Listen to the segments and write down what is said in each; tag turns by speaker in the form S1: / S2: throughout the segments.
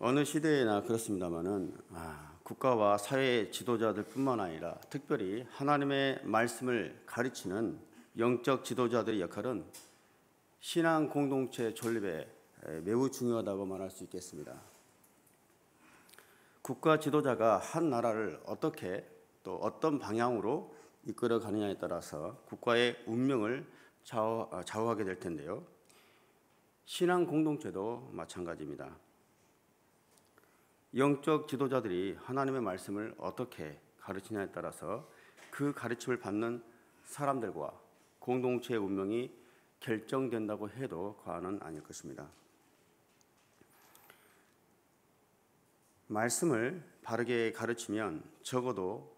S1: 어느 시대에나 그렇습니다마는 국가와 사회 지도자들뿐만 아니라 특별히 하나님의 말씀을 가르치는 영적 지도자들의 역할은 신앙 공동체 존립에 매우 중요하다고 말할 수 있겠습니다. 국가 지도자가 한 나라를 어떻게 또 어떤 방향으로 이끌어 가느냐에 따라서 국가의 운명을 좌우하게 될 텐데요. 신앙 공동체도 마찬가지입니다. 영적 지도자들이 하나님의 말씀을 어떻게 가르치냐에 따라서 그 가르침을 받는 사람들과 공동체의 운명이 결정된다고 해도 과언은 아닐 것입니다. 말씀을 바르게 가르치면 적어도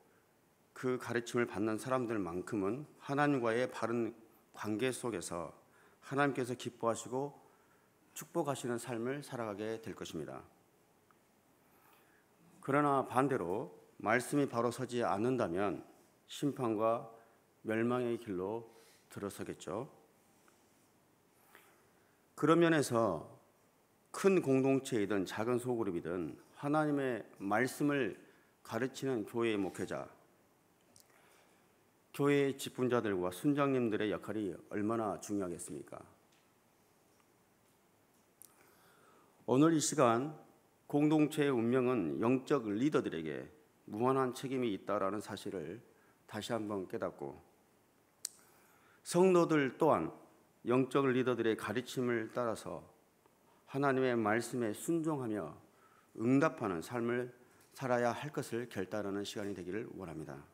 S1: 그 가르침을 받는 사람들만큼은 하나님과의 바른 관계 속에서 하나님께서 기뻐하시고 축복하시는 삶을 살아가게 될 것입니다. 그러나 반대로 말씀이 바로 서지 않는다면 심판과 멸망의 길로 들어서겠죠. 그런 면에서 큰 공동체이든 작은 소그룹이든 하나님의 말씀을 가르치는 교회의 목회자, 교회의 직분자들과 순장님들의 역할이 얼마나 중요하겠습니까? 오늘 이 시간 공동체의 운명은 영적 리더들에게 무한한 책임이 있다라는 사실을 다시 한번 깨닫고 성도들 또한 영적 리더들의 가르침을 따라서 하나님의 말씀에 순종하며 응답하는 삶을 살아야 할 것을 결단하는 시간이 되기를 원합니다.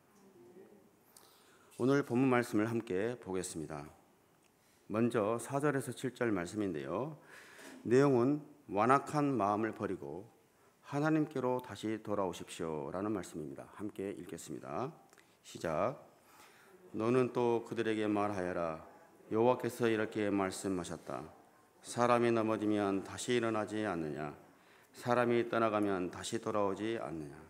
S1: 오늘 본문 말씀을 함께 보겠습니다. 먼저 4절에서 7절 말씀인데요. 내용은 완악한 마음을 버리고 하나님께로 다시 돌아오십시오 라는 말씀입니다. 함께 읽겠습니다. 시작. 너는 또 그들에게 말하여라. 여호와께서 이렇게 말씀하셨다. 사람이 넘어지면 다시 일어나지 않느냐. 사람이 떠나가면 다시 돌아오지 않느냐.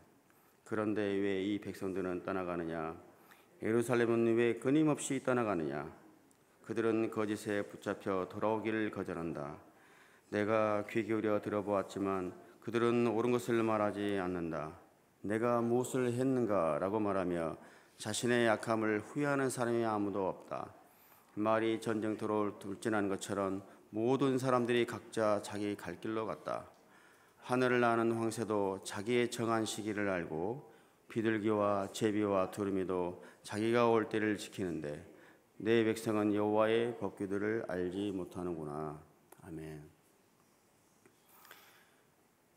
S1: 그런데 왜 이 백성들은 떠나가느냐. 예루살렘은 왜 끊임없이 떠나가느냐. 그들은 거짓에 붙잡혀 돌아오기를 거절한다. 내가 귀 기울여 들어보았지만 그들은 옳은 것을 말하지 않는다. 내가 무엇을 했는가 라고 말하며 자신의 약함을 후회하는 사람이 아무도 없다. 말이 전쟁터로 돌진한 것처럼 모든 사람들이 각자 자기 갈 길로 갔다. 하늘을 나는 황새도 자기의 정한 시기를 알고 비둘기와 제비와 두루미도 자기가 올 때를 지키는데 내 백성은 여호와의 법규들을 알지 못하는구나. 아멘.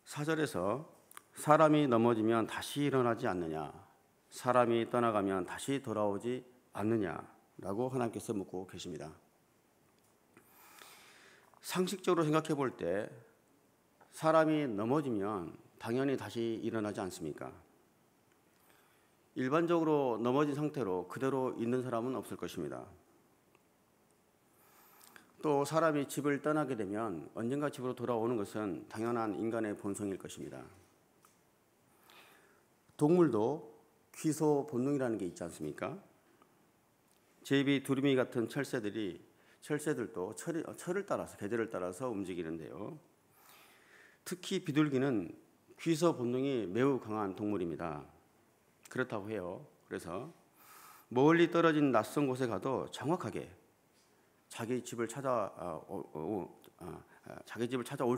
S1: 4절에서 사람이 넘어지면 다시 일어나지 않느냐, 사람이 떠나가면 다시 돌아오지 않느냐라고 하나님께서 묻고 계십니다. 상식적으로 생각해 볼 때 사람이 넘어지면 당연히 다시 일어나지 않습니까? 일반적으로 넘어진 상태로 그대로 있는 사람은 없을 것입니다. 또 사람이 집을 떠나게 되면 언젠가 집으로 돌아오는 것은 당연한 인간의 본성일 것입니다. 동물도 귀소 본능이라는 게 있지 않습니까? 제비, 두루미 같은 철새들도 철을 따라서, 계절을 따라서 움직이는데요. 특히 비둘기는 귀소 본능이 매우 강한 동물입니다. 그렇다고 해요. 그래서 멀리 떨어진 낯선 곳에 가도 정확하게 자기 집을 찾아올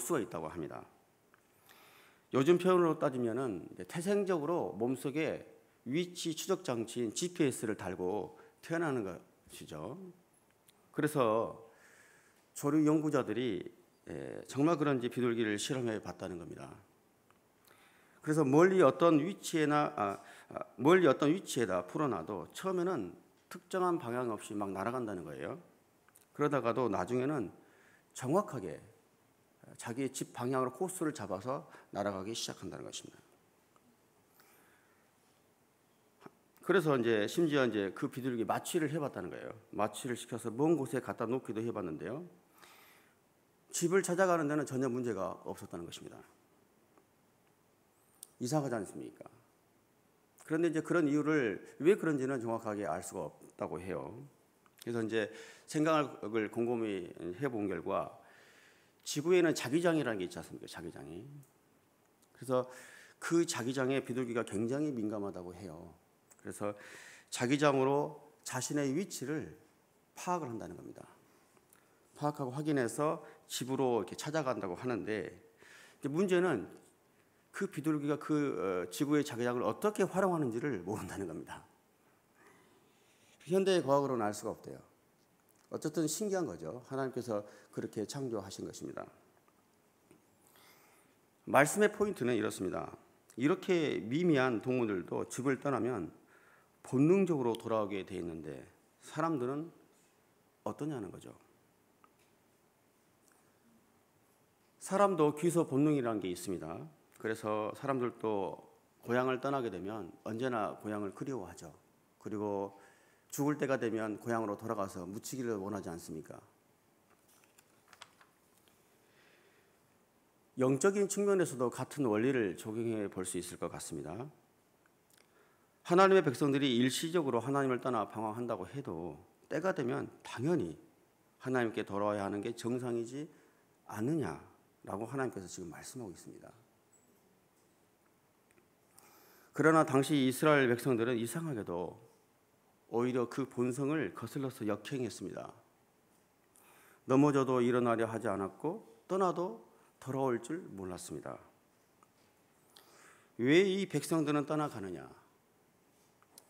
S1: 수가 있다고 합니다. 요즘 표현으로 따지면은 태생적으로 몸속에 위치 추적 장치인 GPS를 달고 태어나는 것이죠. 그래서 조류 연구자들이 정말 그런지 비둘기를 실험해 봤다는 겁니다. 그래서 멀리 어떤 위치에다 풀어놔도 처음에는 특정한 방향 없이 막 날아간다는 거예요. 그러다가도 나중에는 정확하게 자기의 집 방향으로 코스를 잡아서 날아가기 시작한다는 것입니다. 그래서 심지어 그 비둘기 마취를 해봤다는 거예요. 마취를 시켜서 먼 곳에 갖다 놓기도 해봤는데요. 집을 찾아가는 데는 전혀 문제가 없었다는 것입니다. 이상하지 않습니까? 그런데 그런 이유를 왜 그런지는 정확하게 알 수가 없다고 해요. 그래서 생각을 곰곰이 해본 결과 지구에는 자기장이라는 게 있지 않습니까? 자기장이. 그래서 그 자기장에 비둘기가 굉장히 민감하다고 해요. 그래서 자기장으로 자신의 위치를 파악을 한다는 겁니다. 파악하고 확인해서 집으로 이렇게 찾아간다고 하는데, 문제는 그 비둘기가 그 지구의 자기장을 어떻게 활용하는지를 모른다는 겁니다. 현대의 과학으로는 알 수가 없대요. 어쨌든 신기한 거죠. 하나님께서 그렇게 창조하신 것입니다. 말씀의 포인트는 이렇습니다. 이렇게 미미한 동물들도 집을 떠나면 본능적으로 돌아오게 돼 있는데 사람들은 어떠냐는 거죠. 사람도 귀소 본능이라는 게 있습니다. 그래서 사람들도 고향을 떠나게 되면 언제나 고향을 그리워하죠. 그리고 죽을 때가 되면 고향으로 돌아가서 묻히기를 원하지 않습니까? 영적인 측면에서도 같은 원리를 적용해 볼 수 있을 것 같습니다. 하나님의 백성들이 일시적으로 하나님을 떠나 방황한다고 해도 때가 되면 당연히 하나님께 돌아와야 하는 게 정상이지 않느냐라고 하나님께서 지금 말씀하고 있습니다. 그러나 당시 이스라엘 백성들은 이상하게도 오히려 그 본성을 거슬러서 역행했습니다. 넘어져도 일어나려 하지 않았고 떠나도 돌아올 줄 몰랐습니다. 왜 이 백성들은 떠나가느냐?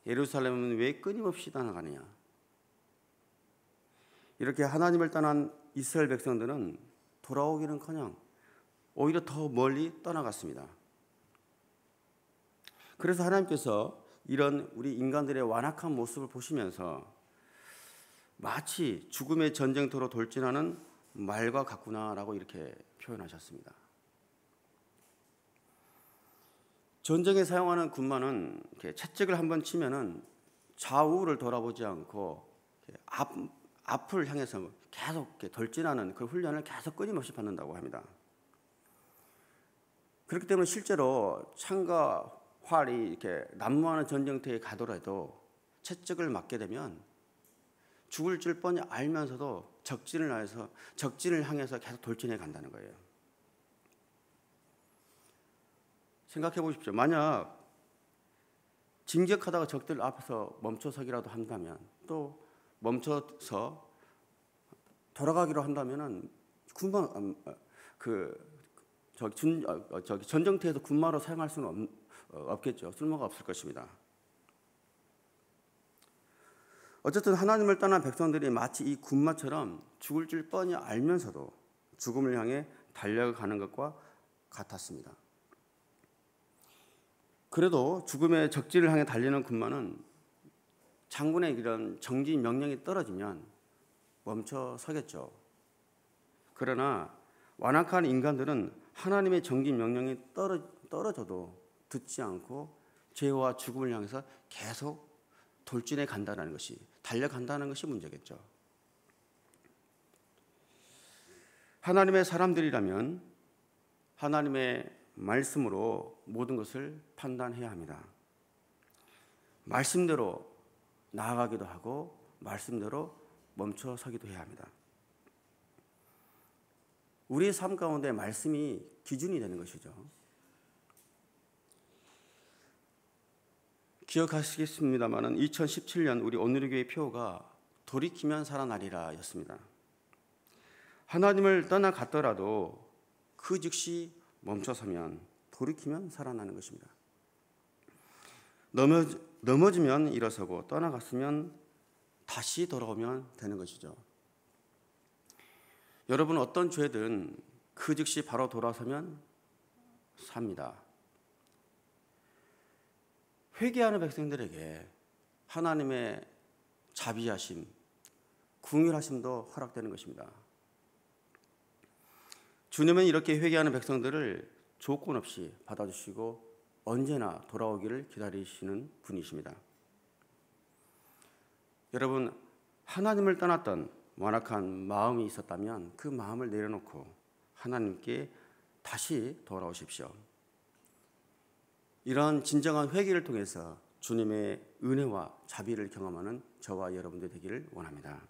S1: 예루살렘은 왜 끊임없이 떠나가느냐? 이렇게 하나님을 떠난 이스라엘 백성들은 돌아오기는커녕 오히려 더 멀리 떠나갔습니다. 그래서 하나님께서 이런 우리 인간들의 완악한 모습을 보시면서 마치 죽음의 전쟁터로 돌진하는 말과 같구나라고 이렇게 표현하셨습니다. 전쟁에 사용하는 군마는 이렇게 채찍을 한번 치면은 좌우를 돌아보지 않고 앞을 향해서 계속 이렇게 돌진하는 그 훈련을 계속 끊임없이 받는다고 합니다. 그렇기 때문에 실제로 창과 활이 이렇게 난무하는 전쟁터에 가더라도 채찍을 맞게 되면 죽을 줄 뻔히 알면서도 적진을 향해서 계속 돌진해 간다는 거예요. 생각해 보십시오. 만약 진격하다가 적들 앞에서 멈춰서기라도 한다면, 또 멈춰서 돌아가기로 한다면은 전쟁터에서 군마로 사용할 수는 없겠죠. 쓸모가 없을 것입니다. 어쨌든 하나님을 떠난 백성들이 마치 이 군마처럼 죽을 줄 뻔히 알면서도 죽음을 향해 달려가는 것과 같았습니다. 그래도 죽음의 적지를 향해 달리는 군마는 장군의 이런 정지 명령이 떨어지면 멈춰 서겠죠. 그러나 완악한 인간들은 하나님의 정지 명령이 떨어져도 듣지 않고 죄와 죽음을 향해서 계속 돌진해 간다는 것이, 달려간다는 것이 문제겠죠. 하나님의 사람들이라면 하나님의 말씀으로 모든 것을 판단해야 합니다. 말씀대로 나아가기도 하고 말씀대로 멈춰 서기도 해야 합니다. 우리의 삶 가운데 말씀이 기준이 되는 것이죠. 기억하시겠습니다마는 2017년 우리 온누리교회 표어가 돌이키면 살아나리라 였습니다. 하나님을 떠나갔더라도 그 즉시 멈춰서면 돌이키면 살아나는 것입니다. 넘어지면 일어서고 떠나갔으면 다시 돌아오면 되는 것이죠. 여러분, 어떤 죄든 그 즉시 바로 돌아서면 삽니다. 회개하는 백성들에게 하나님의 자비하심, 긍휼하심도 허락되는 것입니다. 주님은 이렇게 회개하는 백성들을 조건 없이 받아주시고 언제나 돌아오기를 기다리시는 분이십니다. 여러분, 하나님을 떠났던 완악한 마음이 있었다면 그 마음을 내려놓고 하나님께 다시 돌아오십시오. 이러한 진정한 회개를 통해서 주님의 은혜와 자비를 경험하는 저와 여러분들 되기를 원합니다.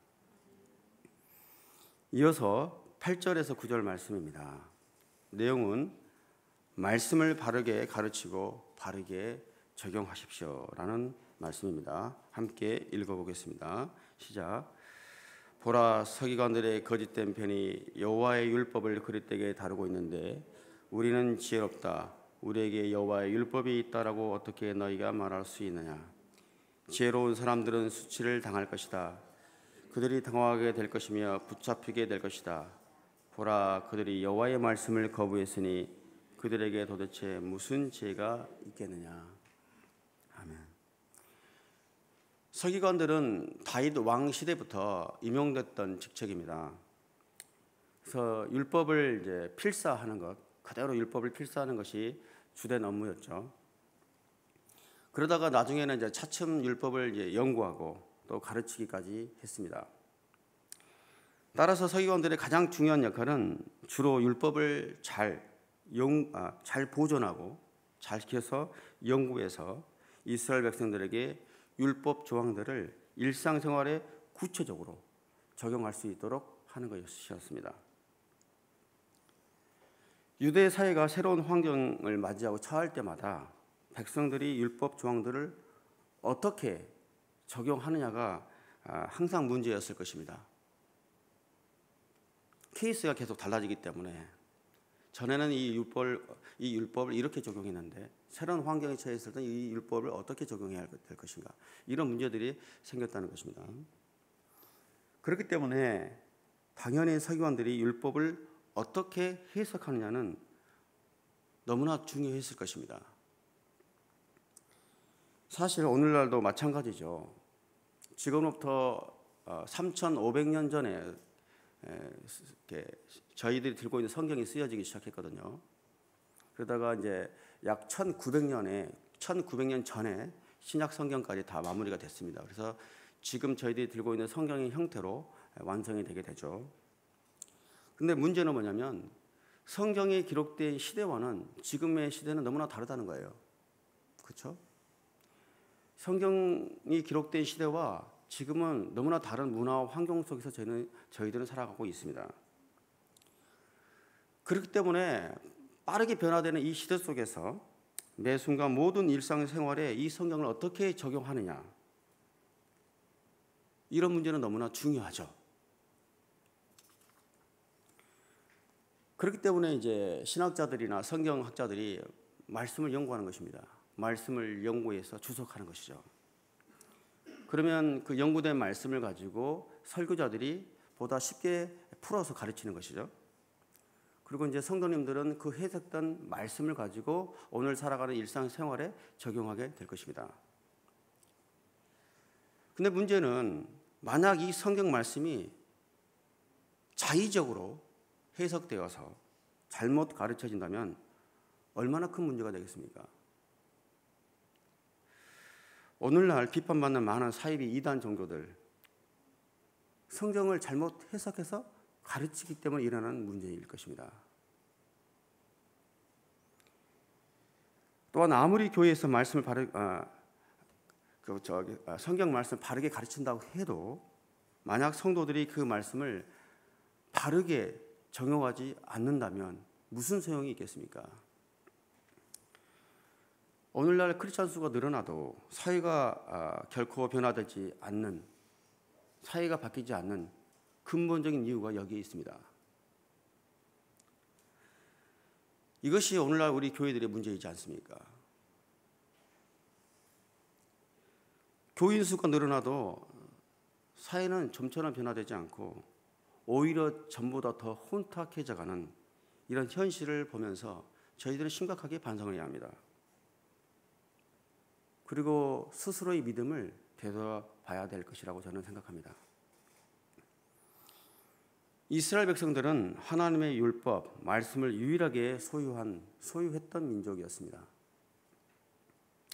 S1: 이어서 8절에서 9절 말씀입니다. 내용은 말씀을 바르게 가르치고 바르게 적용하십시오라는 말씀입니다. 함께 읽어보겠습니다. 시작. 보라, 서기관들의 거짓된 편이 여호와의 율법을 그릇되게 다루고 있는데 우리는 지혜롭다. 우리에게 여호와의 율법이 있다라고 어떻게 너희가 말할 수 있느냐. 지혜로운 사람들은 수치를 당할 것이다. 그들이 당황하게 될 것이며 붙잡히게 될 것이다. 보라, 그들이 여호와의 말씀을 거부했으니 그들에게 도대체 무슨 지혜가 있겠느냐. 아멘. 서기관들은 다윗 왕 시대부터 임용됐던 직책입니다. 그래서 율법을 이제 필사하는 것, 그대로 율법을 필사하는 것이 주된 업무였죠. 그러다가 나중에는 이제 차츰 율법을 이제 연구하고 또 가르치기까지 했습니다. 따라서 서기관들의 가장 중요한 역할은 주로 율법을 잘 보존하고 잘 지켜서 연구해서 이스라엘 백성들에게 율법 조항들을 일상생활에 구체적으로 적용할 수 있도록 하는 것이었습니다. 유대 사회가 새로운 환경을 맞이하고 처할 때마다 백성들이 율법 조항들을 어떻게 적용하느냐가 항상 문제였을 것입니다. 케이스가 계속 달라지기 때문에 전에는 이 율법을 이렇게 적용했는데 새로운 환경에 처했을 때 이 율법을 어떻게 적용해야 될 것인가, 이런 문제들이 생겼다는 것입니다. 그렇기 때문에 당연히 서기관들이 율법을 어떻게 해석하느냐는 너무나 중요했을 것입니다. 사실 오늘날도 마찬가지죠. 지금부터 3,500년 전에 저희들이 들고 있는 성경이 쓰여지기 시작했거든요. 그러다가 이제 약 1900년 전에 신약 성경까지 다 마무리가 됐습니다. 그래서 지금 저희들이 들고 있는 성경의 형태로 완성이 되게 되죠. 근데 문제는 뭐냐면 성경이 기록된 시대와는 지금의 시대는 너무나 다르다는 거예요. 그렇죠? 성경이 기록된 시대와 지금은 너무나 다른 문화와 환경 속에서 저희들은 살아가고 있습니다. 그렇기 때문에 빠르게 변화되는 이 시대 속에서 매 순간 모든 일상생활에 이 성경을 어떻게 적용하느냐, 이런 문제는 너무나 중요하죠. 그렇기 때문에 이제 신학자들이나 성경학자들이 말씀을 연구하는 것입니다. 말씀을 연구해서 주석하는 것이죠. 그러면 그 연구된 말씀을 가지고 설교자들이 보다 쉽게 풀어서 가르치는 것이죠. 그리고 이제 성도님들은 그 해석된 말씀을 가지고 오늘 살아가는 일상생활에 적용하게 될 것입니다. 근데 문제는 만약 이 성경 말씀이 자의적으로 해석되어서 잘못 가르쳐진다면 얼마나 큰 문제가 되겠습니까? 오늘날 비판받는 많은 사이비 이단 종교들, 성경을 잘못 해석해서 가르치기 때문에 일어나는 문제일 것입니다. 또한 아무리 교회에서 말씀을 성경 말씀을 바르게 가르친다고 해도 만약 성도들이 그 말씀을 바르게 적용하지 않는다면 무슨 소용이 있겠습니까? 오늘날 크리스찬 수가 늘어나도 사회가 결코 변화되지 않는, 사회가 바뀌지 않는 근본적인 이유가 여기에 있습니다. 이것이 오늘날 우리 교회들의 문제이지 않습니까? 교인 수가 늘어나도 사회는 좀처럼 변화되지 않고 오히려 전보다 더 혼탁해져가는 이런 현실을 보면서 저희들은 심각하게 반성을 해야 합니다. 그리고 스스로의 믿음을 되돌아봐야 될 것이라고 저는 생각합니다. 이스라엘 백성들은 하나님의 율법, 말씀을 유일하게 소유했던 민족이었습니다.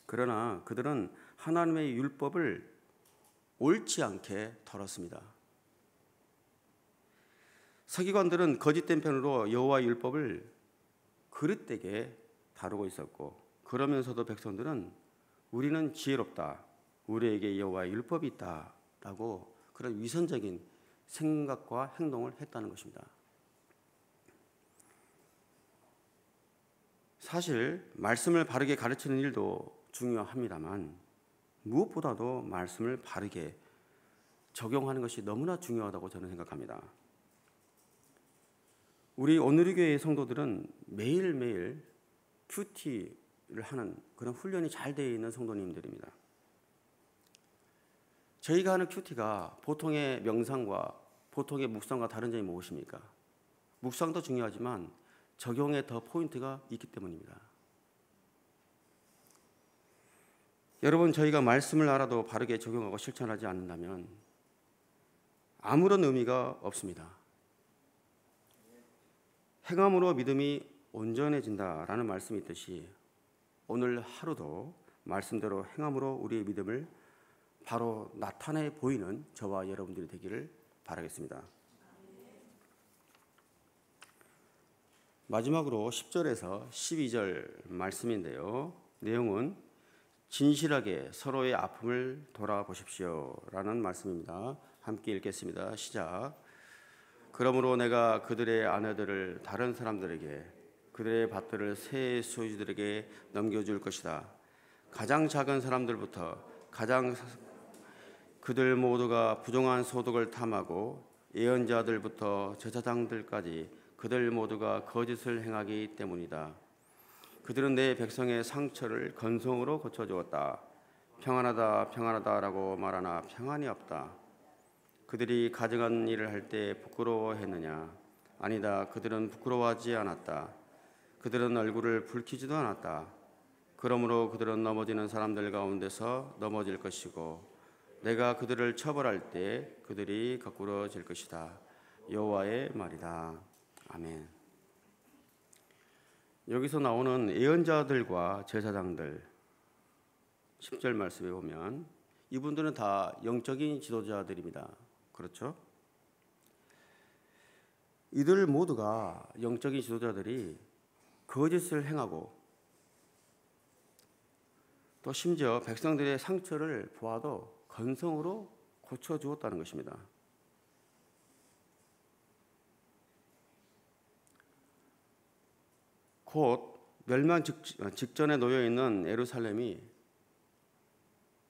S1: 그러나 그들은 하나님의 율법을 옳지 않게 다뤘습니다. 서기관들은 거짓된 편으로 여호와의 율법을 그릇되게 다루고 있었고, 그러면서도 백성들은 우리는 지혜롭다, 우리에게 여호와의 율법이 있다 라고 그런 위선적인 생각과 행동을 했다는 것입니다. 사실 말씀을 바르게 가르치는 일도 중요합니다만 무엇보다도 말씀을 바르게 적용하는 것이 너무나 중요하다고 저는 생각합니다. 우리 오늘의 교회의 성도들은 매일매일 큐티를 하는 그런 훈련이 잘 되어 있는 성도님들입니다. 저희가 하는 큐티가 보통의 명상과 보통의 묵상과 다른 점이 무엇입니까? 묵상도 중요하지만 적용에 더 포인트가 있기 때문입니다. 여러분, 저희가 말씀을 알아도 바르게 적용하고 실천하지 않는다면 아무런 의미가 없습니다. 행함으로 믿음이 온전해진다라는 말씀이 있듯이 오늘 하루도 말씀대로 행함으로 우리의 믿음을 바로 나타내 보이는 저와 여러분들이 되기를 바라겠습니다. 마지막으로 10절에서 12절 말씀인데요. 내용은 진실하게 서로의 아픔을 돌아보십시오 라는 말씀입니다. 함께 읽겠습니다. 시작. 그러므로 내가 그들의 아내들을 다른 사람들에게 그들의 밭들을 새 소유주들에게 넘겨줄 것이다. 가장 작은 사람들부터 그들 모두가 부정한 소득을 탐하고 예언자들부터 제사장들까지 그들 모두가 거짓을 행하기 때문이다. 그들은 내 백성의 상처를 건성으로 고쳐주었다. 평안하다 평안하다라고 말하나 평안이 없다. 그들이 가증한 일을 할 때 부끄러워했느냐? 아니다. 그들은 부끄러워하지 않았다. 그들은 얼굴을 붉히지도 않았다. 그러므로 그들은 넘어지는 사람들 가운데서 넘어질 것이고 내가 그들을 처벌할 때 그들이 거꾸로 질 것이다. 여호와의 말이다. 아멘. 여기서 나오는 예언자들과 제사장들 10절 말씀에 보면 이분들은 다 영적인 지도자들입니다. 그렇죠? 이들 모두가 영적인 지도자들이 거짓을 행하고 또 심지어 백성들의 상처를 보아도 건성으로 고쳐주었다는 것입니다. 곧 멸망 직전에 놓여 있는 예루살렘이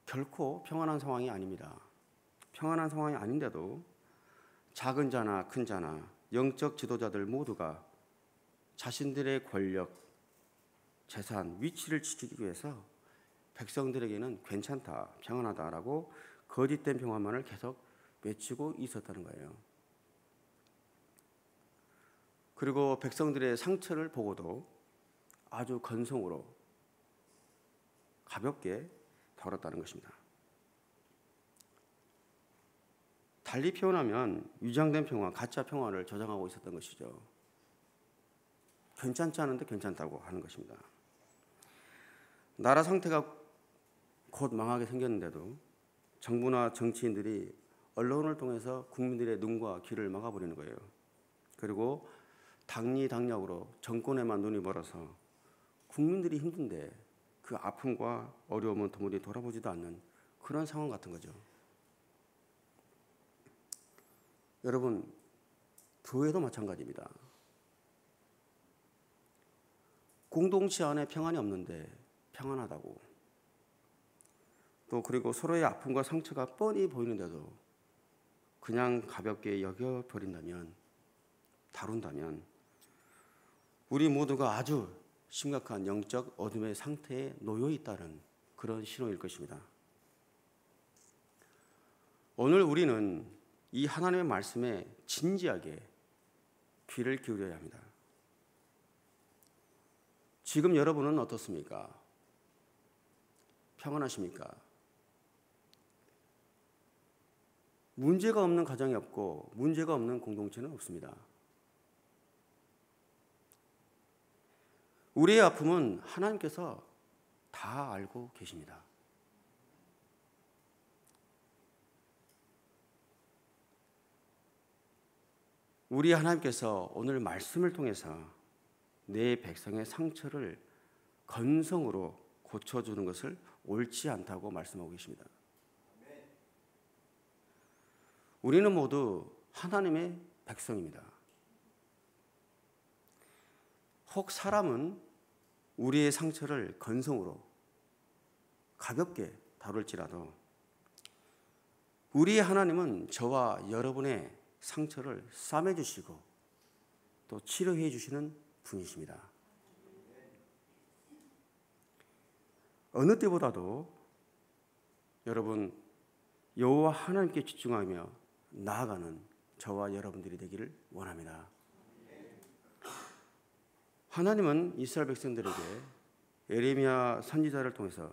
S1: 결코 평안한 상황이 아닙니다. 평안한 상황이 아닌데도 작은 자나 큰 자나 영적 지도자들 모두가 자신들의 권력, 재산, 위치를 지키기 위해서 백성들에게는 괜찮다, 평안하다라고 거짓된 평안만을 계속 외치고 있었다는 거예요. 그리고 백성들의 상처를 보고도 아주 건성으로 가볍게 다뤘다는 것입니다. 달리 표현하면 위장된 평화, 가짜 평화를 저장하고 있었던 것이죠. 괜찮지 않은데 괜찮다고 하는 것입니다. 나라 상태가 곧 망하게 생겼는데도 정부나 정치인들이 언론을 통해서 국민들의 눈과 귀를 막아버리는 거예요. 그리고 당리당략으로 정권에만 눈이 멀어서 국민들이 힘든데 그 아픔과 어려움은 도무지 돌아보지도 않는 그런 상황 같은 거죠. 여러분, 교회도 마찬가지입니다. 공동체 안에 평안이 없는데 평안하다고, 또 그리고 서로의 아픔과 상처가 뻔히 보이는데도 그냥 가볍게 여겨버린다면, 다룬다면 우리 모두가 아주 심각한 영적 어둠의 상태에 놓여 있다는 그런 신호일 것입니다. 오늘 우리는 이 하나님의 말씀에 진지하게 귀를 기울여야 합니다. 지금 여러분은 어떻습니까? 평안하십니까? 문제가 없는 가정이 없고 문제가 없는 공동체는 없습니다. 우리의 아픔은 하나님께서 다 알고 계십니다. 우리 하나님께서 오늘 말씀을 통해서 내 백성의 상처를 건성으로 고쳐주는 것을 옳지 않다고 말씀하고 계십니다. 우리는 모두 하나님의 백성입니다. 혹 사람은 우리의 상처를 건성으로 가볍게 다룰지라도 우리의 하나님은 저와 여러분의 상처를 싸매주시고 또 치료해 주시는 분이십니다. 어느 때보다도 여러분 여호와 하나님께 집중하며 나아가는 저와 여러분들이 되기를 원합니다. 하나님은 이스라엘 백성들에게 예레미야 선지자를 통해서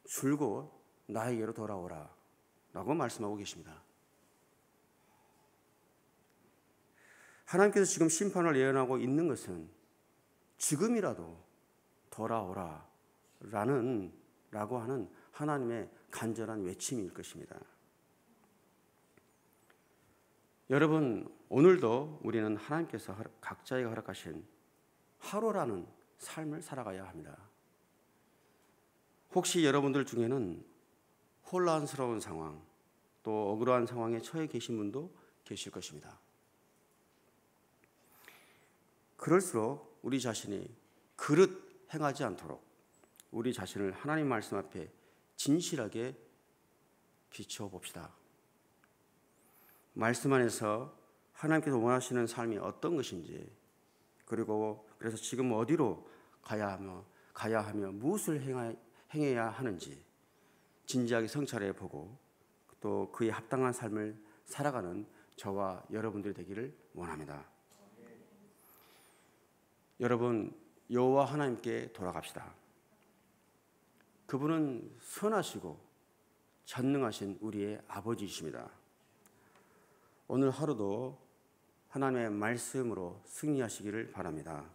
S1: 줄곧 나에게로 돌아오라 라고 말씀하고 계십니다. 하나님께서 지금 심판을 예언하고 있는 것은 지금이라도 돌아오라 라고 하는 하나님의 간절한 외침일 것입니다. 여러분, 오늘도 우리는 하나님께서 각자에게 허락하신 하루라는 삶을 살아가야 합니다. 혹시 여러분들 중에는 혼란스러운 상황, 또 억울한 상황에 처해 계신 분도 계실 것입니다. 그럴수록 우리 자신이 그릇 행하지 않도록 우리 자신을 하나님 말씀 앞에 진실하게 비추어 봅시다. 말씀 안에서 하나님께서 원하시는 삶이 어떤 것인지, 그리고 그래서 지금 어디로 가야 하며 무엇을 행해야 하는지 진지하게 성찰해 보고 또 그에 합당한 삶을 살아가는 저와 여러분들이 되기를 원합니다. 여러분, 여호와 하나님께 돌아갑시다. 그분은 선하시고 전능하신 우리의 아버지이십니다. 오늘 하루도 하나님의 말씀으로 승리하시기를 바랍니다.